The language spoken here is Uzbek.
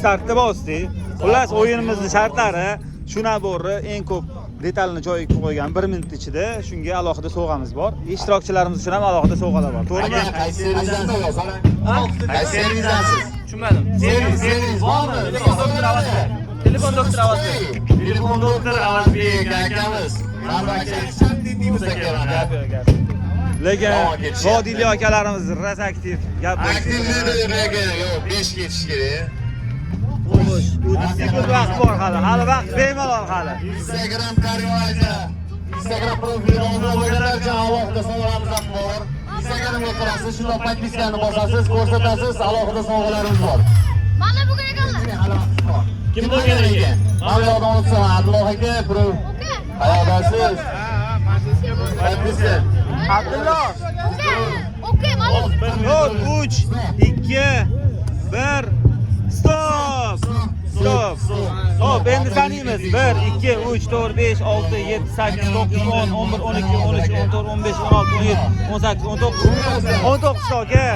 startda bosdik. Xullas o'yinimizning shartlari shu nabori eng ko'p detalni joyiga qo'ygan 1 minut ichida shunga alohida sovg'amiz bor. Ishtirokchilarimiz uchun ham alohida sovg'alar bor. To'g'rimi? Qaysi servisasiz yo'qsa? Qaysi servisasiz? Tushunmadim. Servis bormi? Telefon doktor ovozi. Telefon doktor Avazbek akamiz. Navbatchi dinimiz aka. Lekin Vodiliy akalarimiz ras aktiv Aktiv aka yo'q, 5 ketish kerak. Xo'sh, sekund vaqt bor hali. Hali vaqt bemalol hali. Instagram Karimova. Instagram profilimizda o'yinlarga alohida sovg'alarimiz ham bor. Instagramga kirasiz, shunday podpiskani bosasiz, ko'rsatasiz, alohida sovg'alarimiz bor. Mana bugun ekanlar. Kim bo'lgan ekan? Mavlodon o'tsa, Abdulloh aka, prof. Hayodasiz. Podpiska. Abdulloh. Okey, mana. 4 3 2 1 stop. Stop. Hop, endi sanaymiz. 1 2 3 4 5 6 7 8 9 10 11 12 13 14 15 16 17 18 19 19 aka.